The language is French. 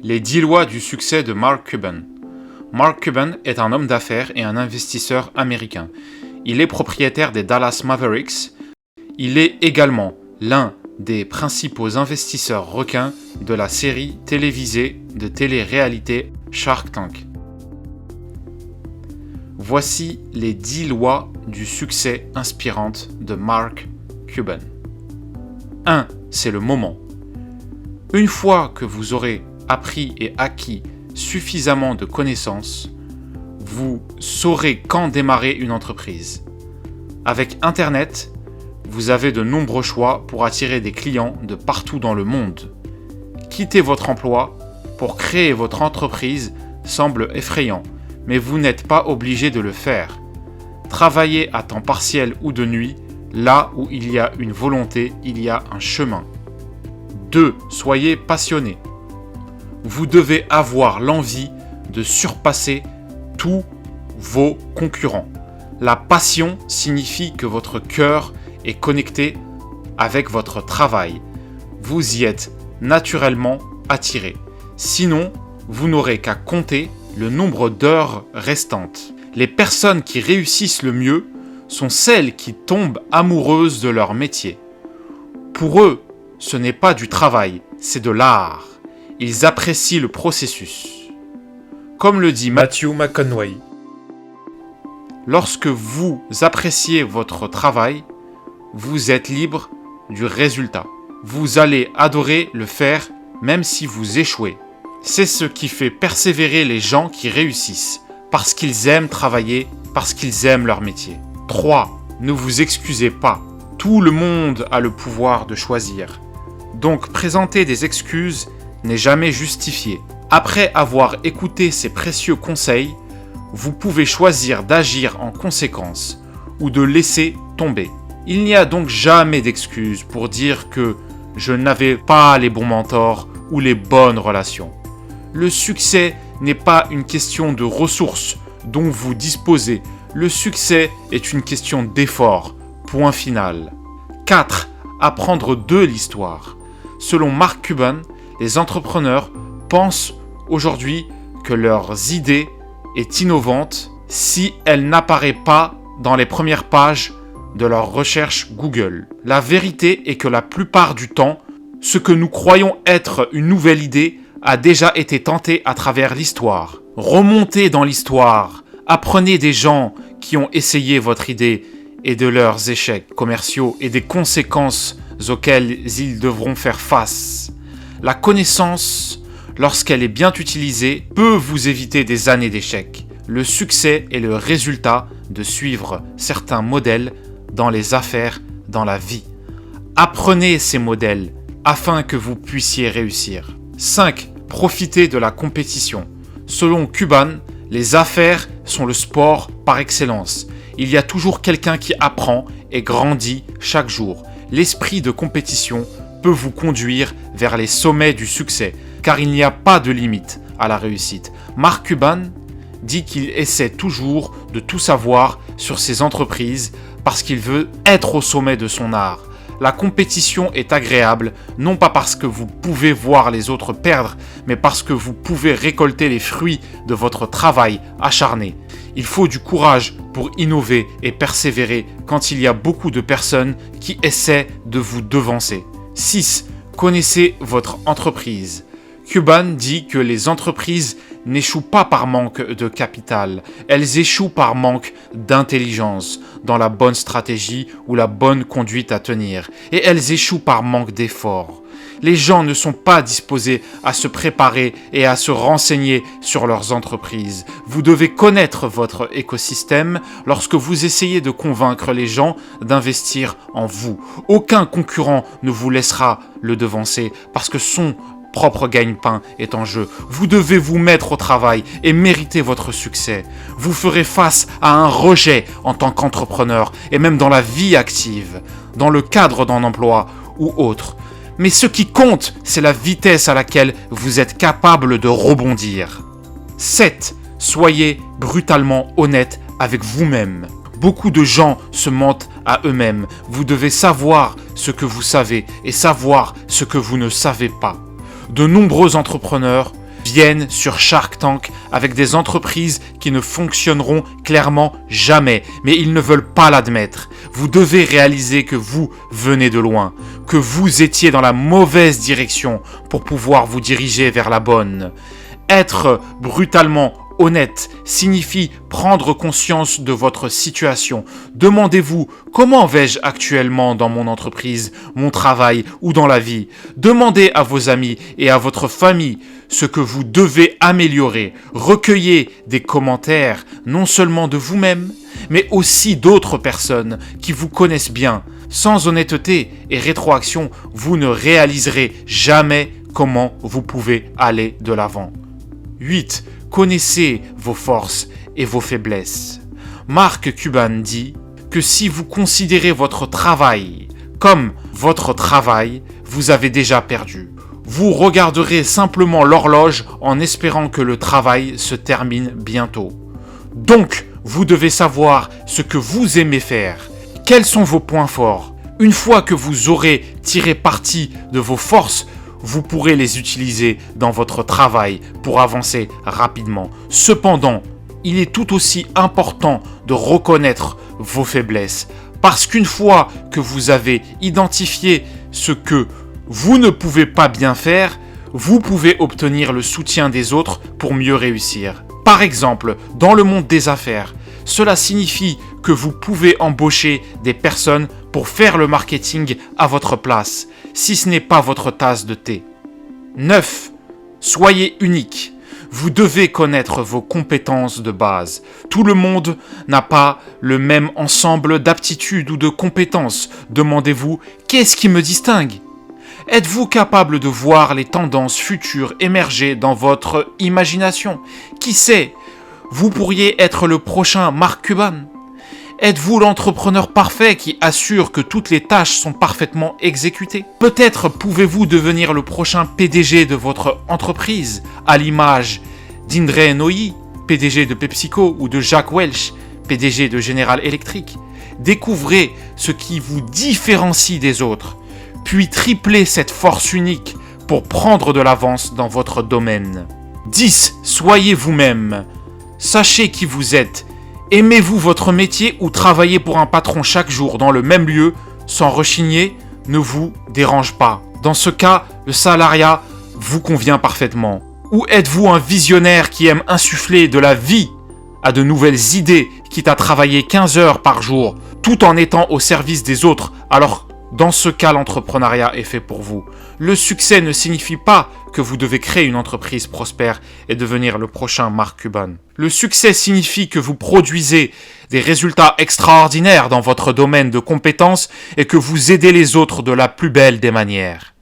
Les 10 lois du succès de Mark Cuban. Mark Cuban est un homme d'affaires et un investisseur américain. Il est propriétaire des Dallas Mavericks. Il est également l'un des principaux investisseurs requins de la série télévisée de télé-réalité Shark Tank. Voici les 10 lois du succès inspirantes de Mark Cuban. 1. C'est le moment. Une fois que vous aurez appris et acquis suffisamment de connaissances, vous saurez quand démarrer une entreprise. Avec Internet, vous avez de nombreux choix pour attirer des clients de partout dans le monde. Quitter votre emploi pour créer votre entreprise semble effrayant, mais vous n'êtes pas obligé de le faire. Travaillez à temps partiel ou de nuit, là où il y a une volonté, il y a un chemin. 2. Soyez passionné. Vous devez avoir l'envie de surpasser tous vos concurrents. La passion signifie que votre cœur est connecté avec votre travail. Vous y êtes naturellement attiré. Sinon, vous n'aurez qu'à compter le nombre d'heures restantes. Les personnes qui réussissent le mieux sont celles qui tombent amoureuses de leur métier. Pour eux, ce n'est pas du travail, c'est de l'art. Ils apprécient le processus. Comme le dit Matthew McConaughey, lorsque vous appréciez votre travail, vous êtes libre du résultat. Vous allez adorer le faire même si vous échouez. C'est ce qui fait persévérer les gens qui réussissent, parce qu'ils aiment travailler, parce qu'ils aiment leur métier. 3. Ne vous excusez pas. Tout le monde a le pouvoir de choisir. Donc présenter des excuses n'est jamais justifié. Après avoir écouté ces précieux conseils, vous pouvez choisir d'agir en conséquence ou de laisser tomber. Il n'y a donc jamais d'excuse pour dire que je n'avais pas les bons mentors ou les bonnes relations. Le succès n'est pas une question de ressources dont vous disposez. Le succès est une question d'effort. Point final. 4. Apprendre de l'histoire. Selon Mark Cuban, les entrepreneurs pensent aujourd'hui que leurs idées est innovante si elle n'apparaît pas dans les premières pages de leur recherche Google. La vérité est que la plupart du temps, ce que nous croyons être une nouvelle idée a déjà été tenté à travers l'histoire. Remontez dans l'histoire, apprenez des gens qui ont essayé votre idée et de leurs échecs commerciaux et des conséquences auxquelles ils devront faire face. La connaissance, lorsqu'elle est bien utilisée, peut vous éviter des années d'échecs. Le succès est le résultat de suivre certains modèles dans les affaires, dans la vie. Apprenez ces modèles afin que vous puissiez réussir. 5. Profitez de la compétition. Selon Cuban, les affaires sont le sport par excellence. Il y a toujours quelqu'un qui apprend et grandit chaque jour. L'esprit de compétition peut vous conduire vers les sommets du succès, car il n'y a pas de limite à la réussite. Mark Cuban dit qu'il essaie toujours de tout savoir sur ses entreprises parce qu'il veut être au sommet de son art. La compétition est agréable, non pas parce que vous pouvez voir les autres perdre, mais parce que vous pouvez récolter les fruits de votre travail acharné. Il faut du courage pour innover et persévérer quand il y a beaucoup de personnes qui essaient de vous devancer. 6. Connaissez votre entreprise. Cuban dit que les entreprises n'échouent pas par manque de capital, elles échouent par manque d'intelligence dans la bonne stratégie ou la bonne conduite à tenir, et elles échouent par manque d'effort. Les gens ne sont pas disposés à se préparer et à se renseigner sur leurs entreprises. Vous devez connaître votre écosystème lorsque vous essayez de convaincre les gens d'investir en vous. Aucun concurrent ne vous laissera le devancer parce que son propre gagne-pain est en jeu. Vous devez vous mettre au travail et mériter votre succès. Vous ferez face à un rejet en tant qu'entrepreneur et même dans la vie active, dans le cadre d'un emploi ou autre. Mais ce qui compte, c'est la vitesse à laquelle vous êtes capable de rebondir. 7. Soyez brutalement honnête avec vous-même. Beaucoup de gens se mentent à eux-mêmes. Vous devez savoir ce que vous savez et savoir ce que vous ne savez pas. De nombreux entrepreneurs viennent sur Shark Tank avec des entreprises qui ne fonctionneront clairement jamais, mais ils ne veulent pas l'admettre. Vous devez réaliser que vous venez de loin, que vous étiez dans la mauvaise direction pour pouvoir vous diriger vers la bonne. Être brutalement honnête signifie prendre conscience de votre situation. Demandez-vous, comment vais-je actuellement dans mon entreprise, mon travail ou dans la vie? Demandez à vos amis et à votre famille ce que vous devez améliorer. Recueillez des commentaires, non seulement de vous-même, mais aussi d'autres personnes qui vous connaissent bien. Sans honnêteté et rétroaction, vous ne réaliserez jamais comment vous pouvez aller de l'avant. 8. Connaissez vos forces et vos faiblesses. Mark Cuban dit que si vous considérez votre travail comme votre travail, vous avez déjà perdu. Vous regarderez simplement l'horloge en espérant que le travail se termine bientôt. Donc, vous devez savoir ce que vous aimez faire. Quels sont vos points forts? Une fois que vous aurez tiré parti de vos forces, vous pourrez les utiliser dans votre travail pour avancer rapidement. Cependant, il est tout aussi important de reconnaître vos faiblesses, parce qu'une fois que vous avez identifié ce que vous ne pouvez pas bien faire, vous pouvez obtenir le soutien des autres pour mieux réussir. Par exemple, dans le monde des affaires, cela signifie que vous pouvez embaucher des personnes pour faire le marketing à votre place, si ce n'est pas votre tasse de thé. 9. Soyez unique. Vous devez connaître vos compétences de base. Tout le monde n'a pas le même ensemble d'aptitudes ou de compétences. Demandez-vous, qu'est-ce qui me distingue? Êtes-vous capable de voir les tendances futures émerger dans votre imagination? Qui sait? Vous pourriez être le prochain Mark Cuban. Êtes-vous l'entrepreneur parfait qui assure que toutes les tâches sont parfaitement exécutées? Peut-être pouvez-vous devenir le prochain PDG de votre entreprise, à l'image d'Indre Nooyi, PDG de PepsiCo, ou de Jack Welch, PDG de General Electric. Découvrez ce qui vous différencie des autres, puis triplez cette force unique pour prendre de l'avance dans votre domaine. 10. Soyez vous-même. Sachez qui vous êtes. Aimez-vous votre métier ou travaillez pour un patron chaque jour dans le même lieu sans rechigner ne vous dérange pas. Dans ce cas, le salariat vous convient parfaitement. Ou êtes-vous un visionnaire qui aime insuffler de la vie à de nouvelles idées, quitte à travailler 15 heures par jour tout en étant au service des autres? Alors, dans ce cas, l'entrepreneuriat est fait pour vous. Le succès ne signifie pas que vous devez créer une entreprise prospère et devenir le prochain Mark Cuban. Le succès signifie que vous produisez des résultats extraordinaires dans votre domaine de compétences et que vous aidez les autres de la plus belle des manières.